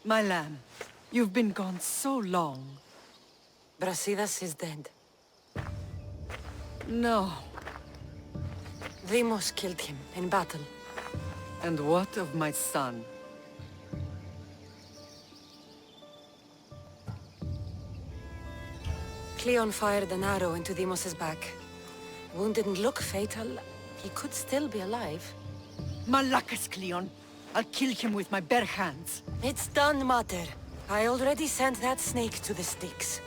My lamb, you've been gone so long. Brasidas is dead. No. Deimos killed him in battle. And what of my son? Cleon fired an arrow into Deimos' back. Wound didn't look fatal. He could still be alive. Malakas, Cleon! I'll kill him with my bare hands. It's done, Mater. I already sent that snake to the Styx.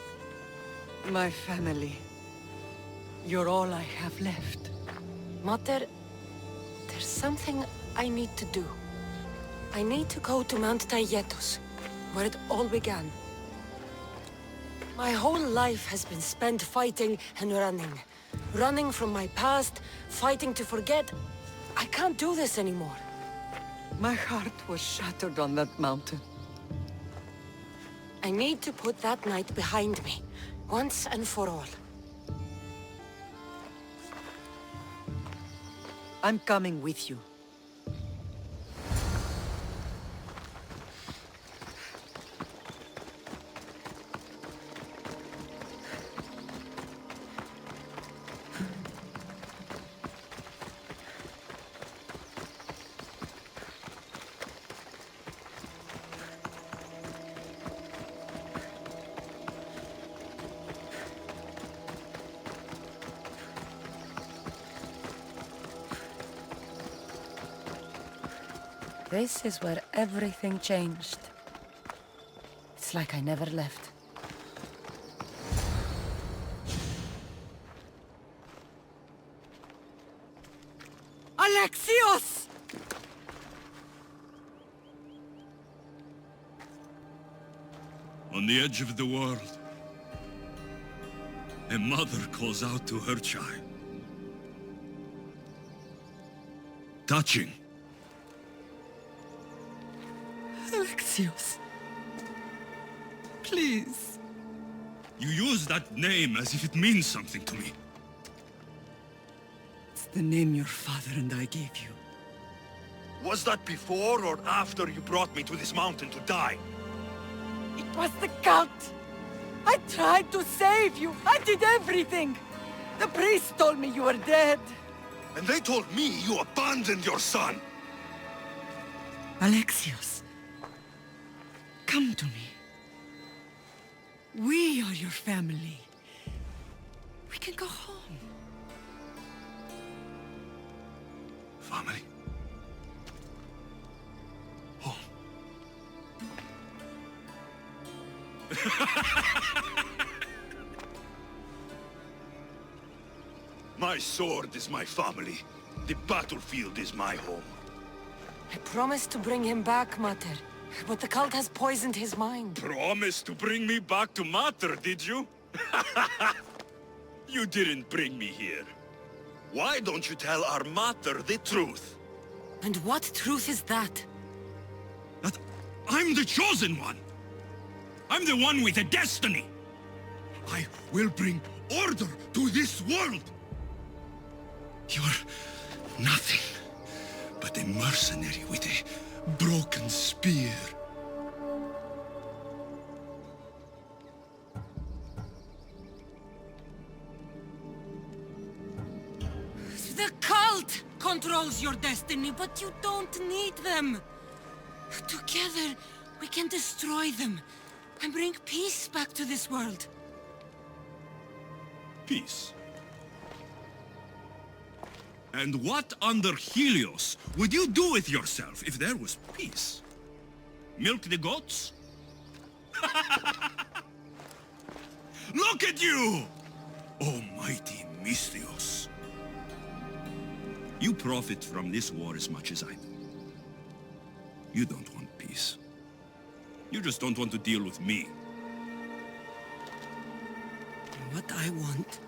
My family. You're all I have left. Mater, there's something I need to do. I need to go to Mount Taygetos, where it all began. My whole life has been spent fighting and running. Running from my past, fighting to forget. I can't do this anymore. My heart was shattered on that mountain. I need to put that night behind me, once and for all. I'm coming with you. This is where everything changed. It's like I never left. Alexios! On the edge of the world, a mother calls out to her child. Touching. Alexios. Please. You use that name as if it means something to me. It's the name your father and I gave you. Was that before or after you brought me to this mountain to die? It was the cult! I tried to save you! I did everything! The priest told me you were dead! And they told me you abandoned your son! Alexios, come to me. We are your family. We can go home. Family. Home. My sword is my family. The battlefield is my home. I promised to bring him back, Mater. But the cult has poisoned his mind. Promised to bring me back to Mater, did you? You didn't bring me here. Why don't you tell our Mater the truth? And what truth is that? That I'm the chosen one. I'm the one with a destiny. I will bring order to this world. You're nothing but a mercenary with a broken spear. The cult controls your destiny, but you don't need them. Together, we can destroy them and bring peace back to this world. peace. And what under Helios would you do with yourself if there was peace? Milk the goats? Look at you! Almighty Misthios. You profit from this war as much as I do. You don't want peace. You just don't want to deal with me. What I want,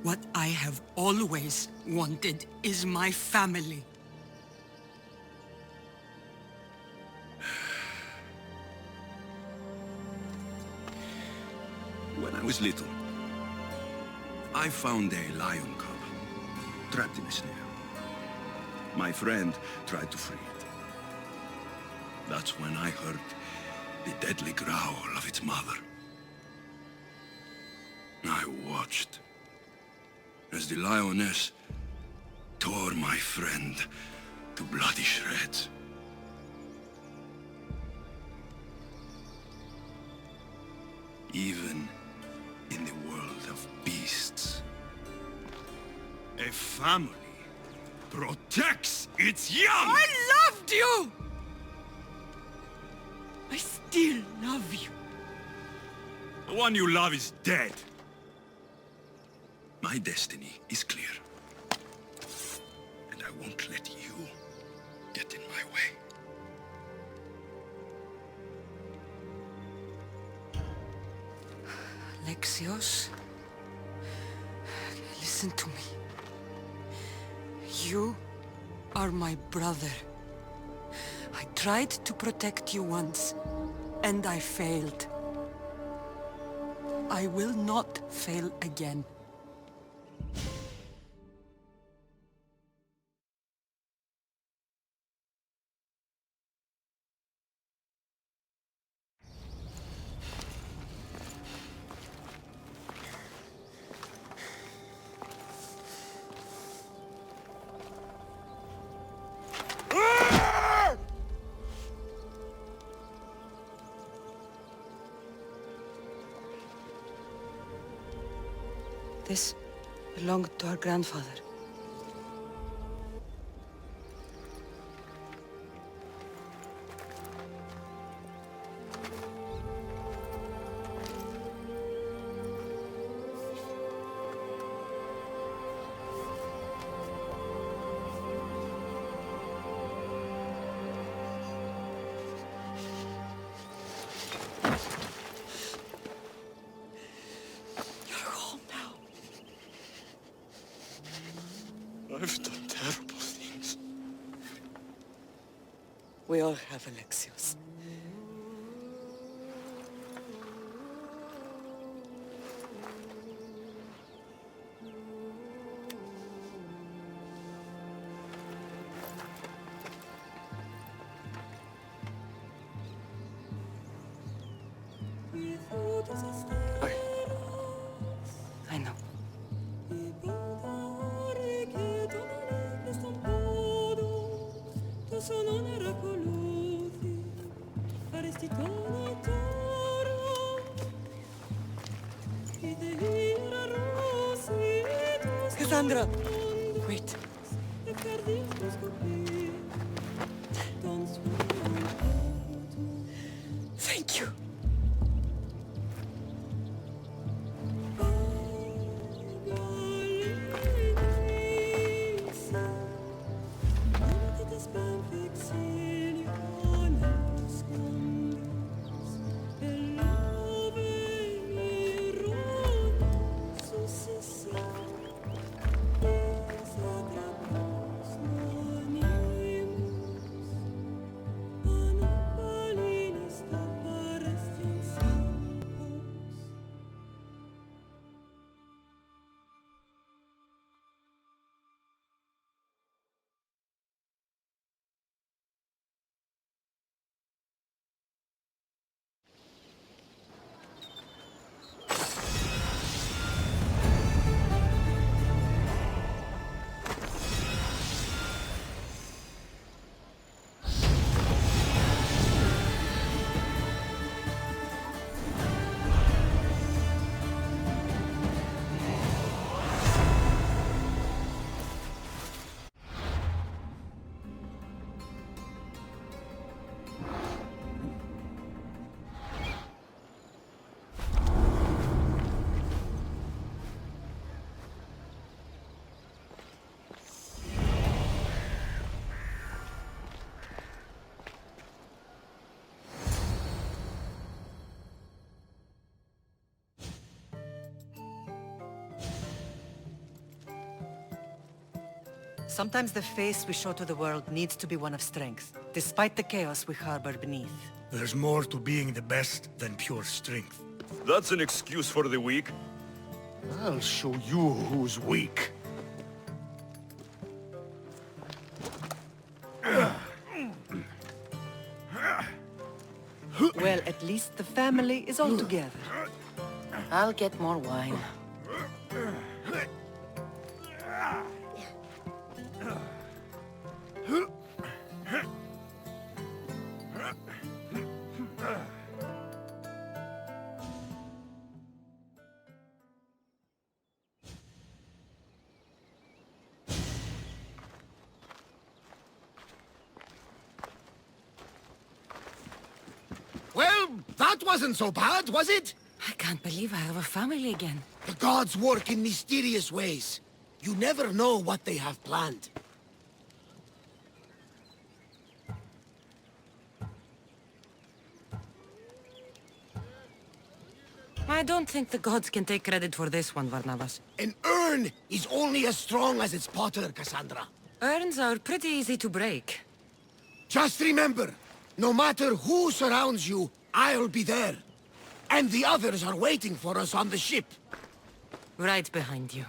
what I have always wanted, is my family. When I was little, I found a lion cub, trapped in a snare. My friend tried to free it. That's when I heard the deadly growl of its mother. I watched as the lioness tore my friend to bloody shreds. Even in the world of beasts, a family protects its young! I loved you! I still love you. The one you love is dead. My destiny is clear. And I won't let you get in my way. Alexios, listen to me. You are my brother. I tried to protect you once, and I failed. I will not fail again. This belonged to our grandfather. I've done terrible things. We all have, Alexios. I know. Kassandra! Wait. Thank you. Sometimes the face we show to the world needs to be one of strength, despite the chaos we harbor beneath. There's more to being the best than pure strength. That's an excuse for the weak. I'll show you who's weak. Well, at least the family is all together. I'll get more wine. Well, that wasn't so bad, was it? I can't believe I have a family again. The gods work in mysterious ways. You never know what they have planned. I don't think the gods can take credit for this one, Varnavas. An urn is only as strong as its potter, Kassandra. Urns are pretty easy to break. Just remember, no matter who surrounds you, I'll be there. And the others are waiting for us on the ship. Right behind you.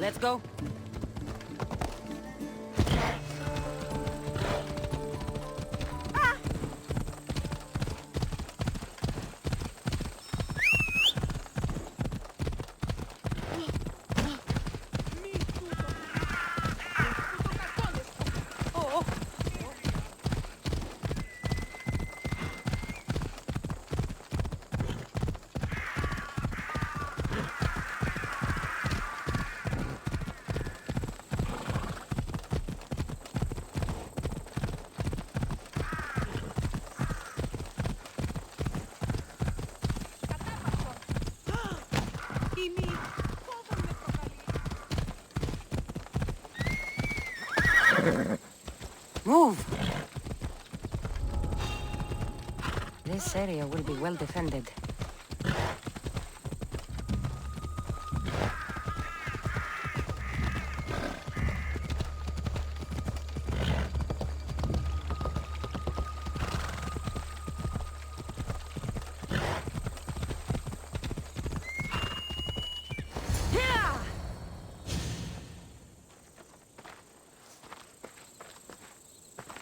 Let's go. Move! This area will be well defended.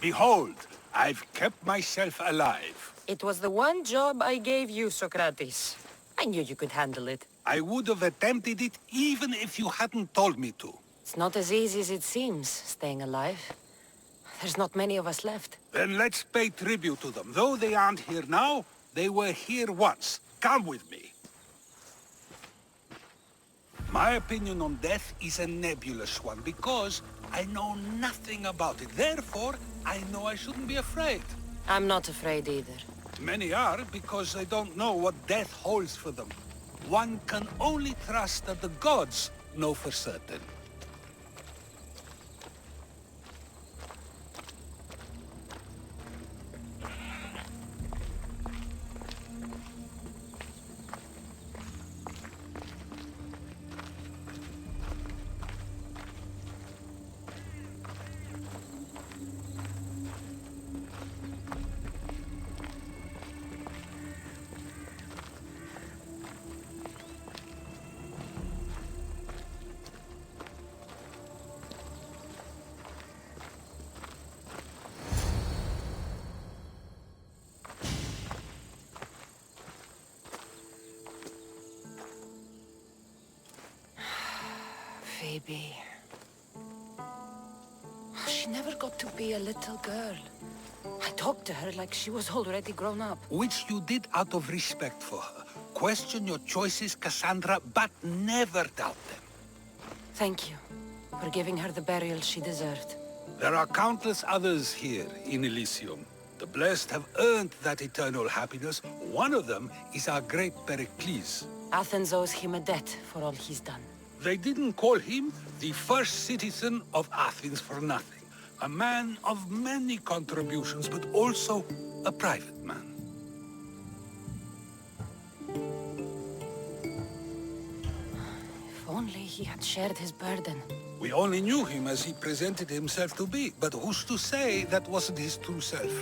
Behold, I've kept myself alive. It was the one job I gave you, Socrates. I knew you could handle it. I would have attempted it even if you hadn't told me to. It's not as easy as it seems, staying alive. There's not many of us left. Then let's pay tribute to them. Though they aren't here now, they were here once. Come with me. My opinion on death is a nebulous one, because I know nothing about it. Therefore, I know I shouldn't be afraid. I'm not afraid either. Many are, because they don't know what death holds for them. One can only trust that the gods know for certain. baby. She never got to be a little girl. I talked to her like she was already grown up. Which you did out of respect for her. Question your choices, Kassandra, but never doubt them. Thank you for giving her the burial she deserved. There are countless others here in Elysium. The blessed have earned that eternal happiness. One of them is our great Pericles. Athens owes him a debt for all he's done. They didn't call him the first citizen of Athens for nothing. A man of many contributions, but also a private man. If only he had shared his burden. We only knew him as he presented himself to be, but who's to say that wasn't his true self?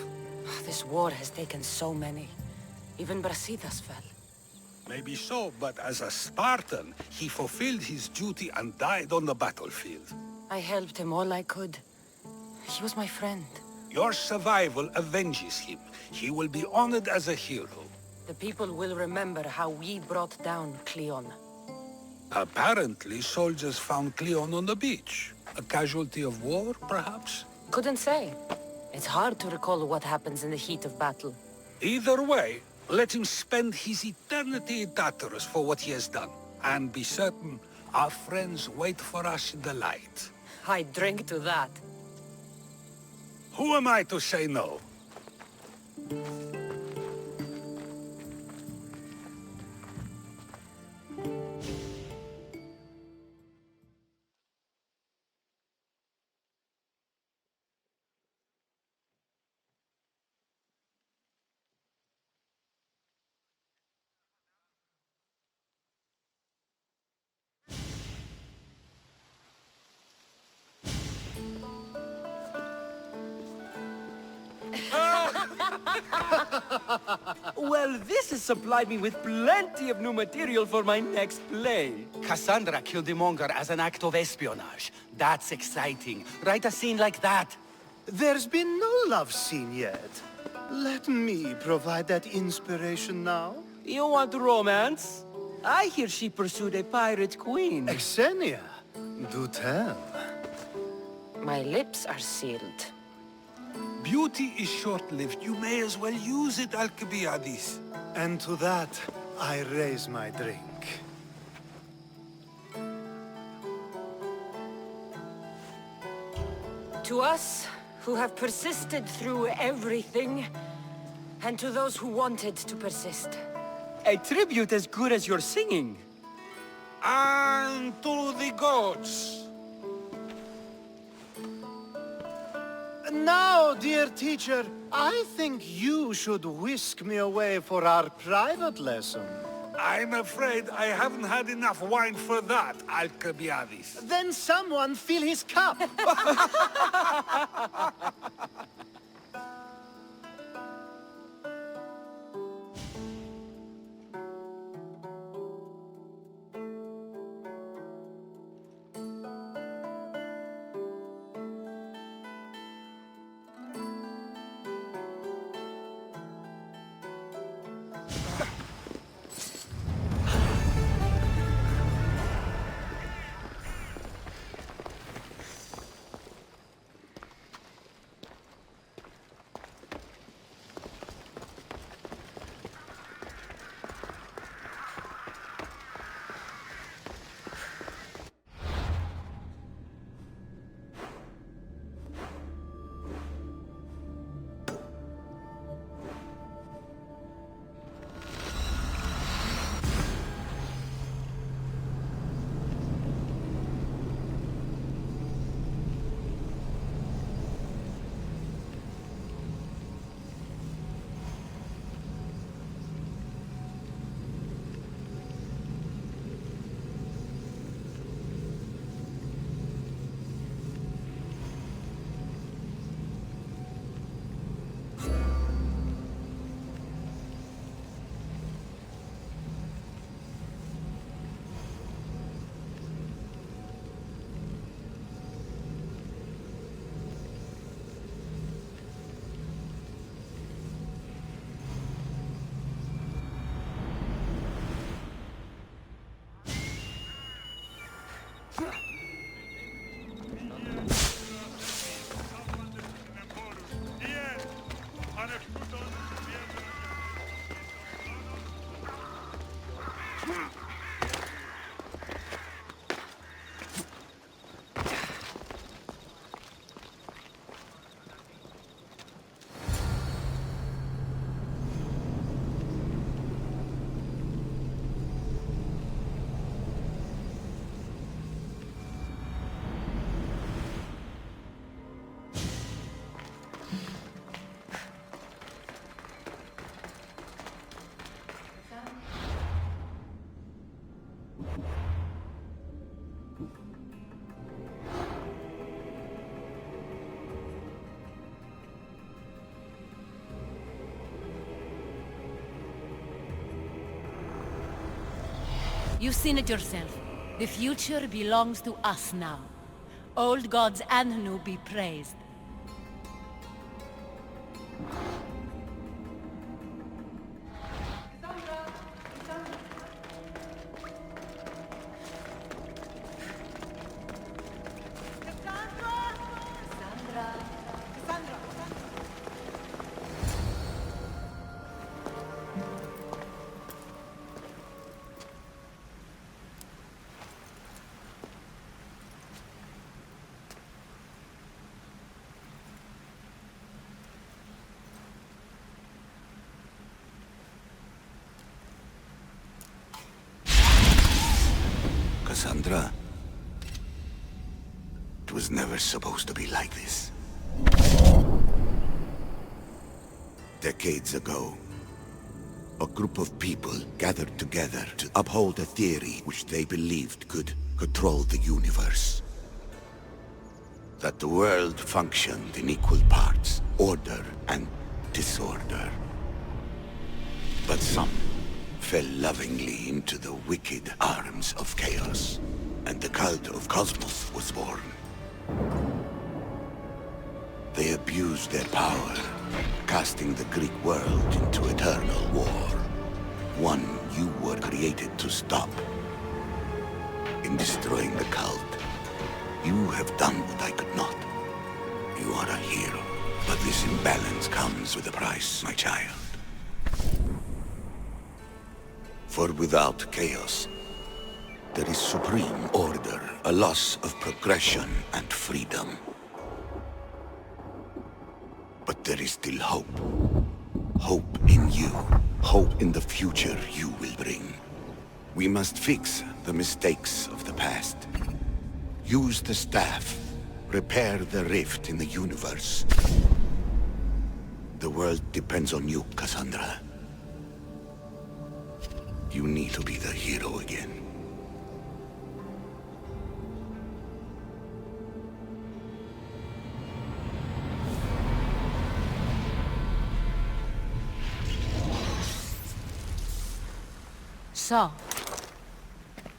This war has taken so many. Even Brasidas fell. Maybe so, but as a Spartan, he fulfilled his duty and died on the battlefield. I helped him all I could. He was my friend. Your survival avenges him. He will be honored as a hero. The people will remember how we brought down Cleon. Apparently, soldiers found Cleon on the beach. A casualty of war, perhaps? Couldn't say. It's hard to recall what happens in the heat of battle. Either way, let him spend his eternity in Tartarus for what he has done. And be certain, our friends wait for us in the light. I drink to that. Who am I to say no? Well, this has supplied me with plenty of new material for my next play. Kassandra killed the monger as an act of espionage. That's exciting. Write a scene like that. There's been no love scene yet. Let me provide that inspiration now. You want romance? I hear she pursued a pirate queen. Xenia, do tell. My lips are sealed. Beauty is short-lived. You may as well use it, Alcibiades. And to that, I raise my drink. To us, who have persisted through everything, and to those who wanted to persist. A tribute as good as your singing. And to the gods. Now, dear teacher, I think you should whisk me away for our private lesson. I'm afraid I haven't had enough wine for that, Alcibiades. Then someone fill his cup. You've seen it yourself. The future belongs to us now. Old gods and new be praised. Kassandra, it was never supposed to be like this. Decades ago, a group of people gathered together to uphold a theory which they believed could control the universe. That the world functioned in equal parts, order and disorder. But some fell lovingly into the wicked arms of chaos, and the cult of Cosmos was born. They abused their power, casting the Greek world into eternal war. One you were created to stop. In destroying the cult, you have done what I could not. You are a hero, but this imbalance comes with a price, my child. For without chaos, there is supreme order, a loss of progression and freedom. But there is still hope. Hope in you. Hope in the future you will bring. We must fix the mistakes of the past. Use the staff. Repair the rift in the universe. The world depends on you, Kassandra. You need to be the hero again. So,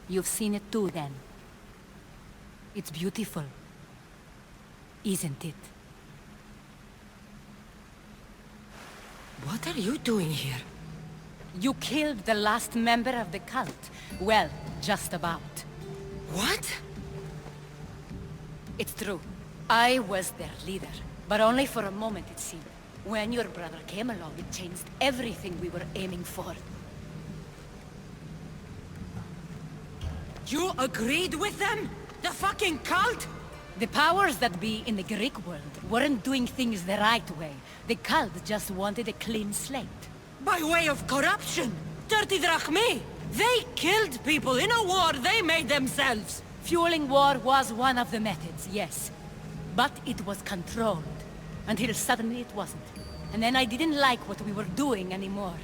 you've seen it too then. It's beautiful, isn't it? What are you doing here? You killed the last member of the cult. Well, just about. What? It's true. I was their leader, but only for a moment it seemed. When your brother came along, it changed everything we were aiming for. You agreed with them? The fucking cult? The powers that be in the Greek world weren't doing things the right way. The cult just wanted a clean slate. By way of corruption! Dirty drachmi! They killed people in a war they made themselves! Fueling war was one of the methods, yes. But it was controlled. Until suddenly it wasn't. And then I didn't like what we were doing anymore.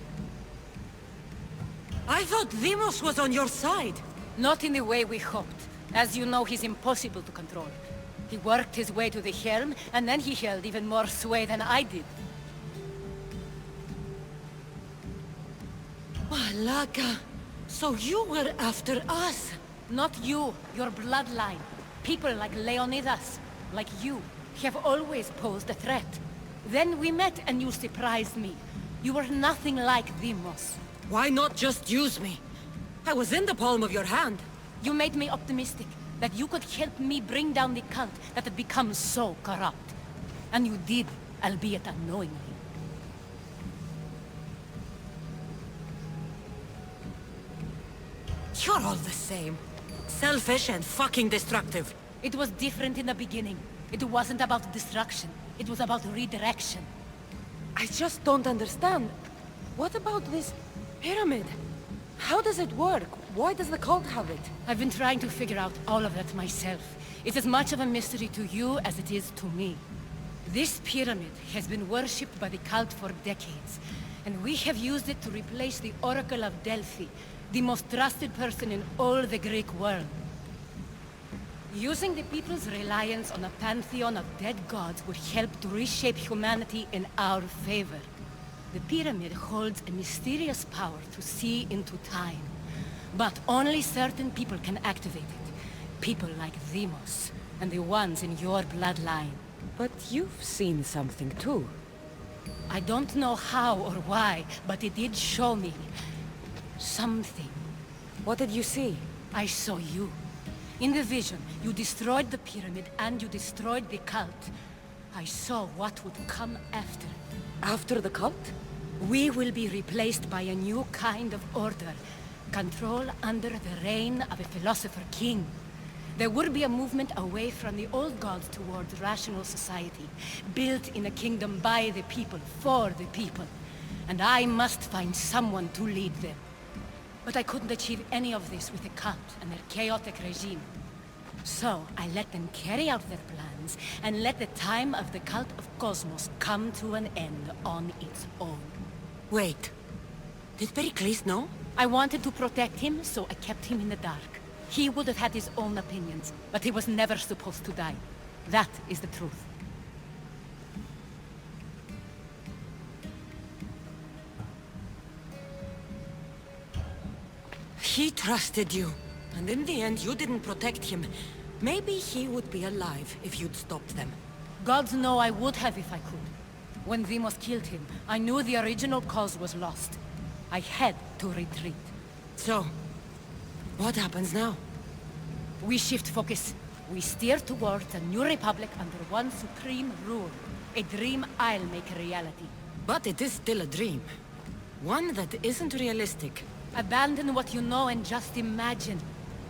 I thought Deimos was on your side. Not in the way we hoped. As you know, he's impossible to control. He worked his way to the helm, and then he held even more sway than I did. Malaka, so you were after us? Not you, your bloodline. People like Leonidas, like you, have always posed a threat. Then we met and you surprised me. You were nothing like Deimos. Why not just use me? I was in the palm of your hand. You made me optimistic that you could help me bring down the cult that had become so corrupt. And you did, albeit unknowingly. You're all the same. Selfish and fucking destructive. It was different in the beginning. It wasn't about destruction. It was about redirection. I just don't understand. What about this pyramid? How does it work? Why does the cult have it? I've been trying to figure out all of that myself. It's as much of a mystery to you as it is to me. This pyramid has been worshipped by the cult for decades, and we have used it to replace the Oracle of Delphi, the most trusted person in all the Greek world. Using the people's reliance on a pantheon of dead gods would help to reshape humanity in our favor. The pyramid holds a mysterious power to see into time, but only certain people can activate it. People like Deimos, and the ones in your bloodline. But you've seen something too. I don't know how or why, but it did show me something. What did you see? I saw you. In the vision, you destroyed the pyramid and you destroyed the cult. I saw what would come after. After the cult? We will be replaced by a new kind of order. Control under the reign of a philosopher king. There would be a movement away from the old gods towards rational society, built in a kingdom by the people, for the people. And I must find someone to lead them. But I couldn't achieve any of this with the cult and their chaotic regime. So I let them carry out their plans, and let the time of the cult of Cosmos come to an end on its own. Wait. Did Pericles know? I wanted to protect him, so I kept him in the dark. He would have had his own opinions, but he was never supposed to die. That is the truth. He trusted you, and in the end you didn't protect him. Maybe he would be alive if you'd stopped them. Gods know I would have if I could. When Deimos killed him, I knew the original cause was lost. I had to retreat. So, what happens now? We shift focus. We steer towards a new republic under one supreme rule. A dream I'll make a reality. But it is still a dream. One that isn't realistic. Abandon what you know and just imagine.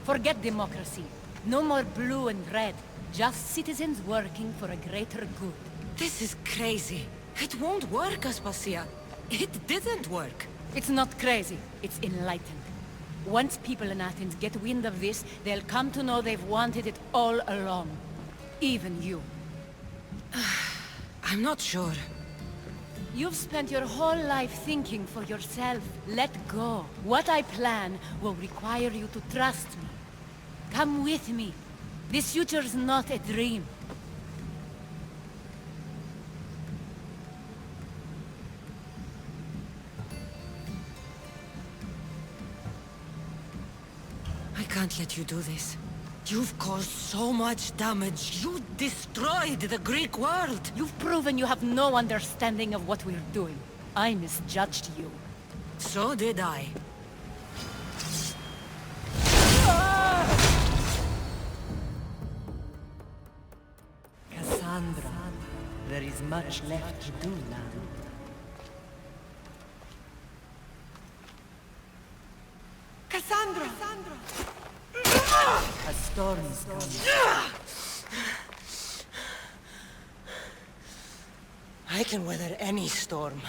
Forget democracy. No more blue and red. Just citizens working for a greater good. This is crazy. It won't work, Aspasia. It didn't work. It's not crazy. It's enlightened. Once people in Athens get wind of this, they'll come to know they've wanted it all along. Even you. I'm not sure. You've spent your whole life thinking for yourself. Let go. What I plan will require you to trust me. Come with me. This future's not a dream. I can't let you do this. You've caused so much damage. You destroyed the Greek world. You've proven you have no understanding of what we're doing. I misjudged you. So did I. Kassandra, there is much left to do now. Kassandra! A storm is coming. I can weather any storm.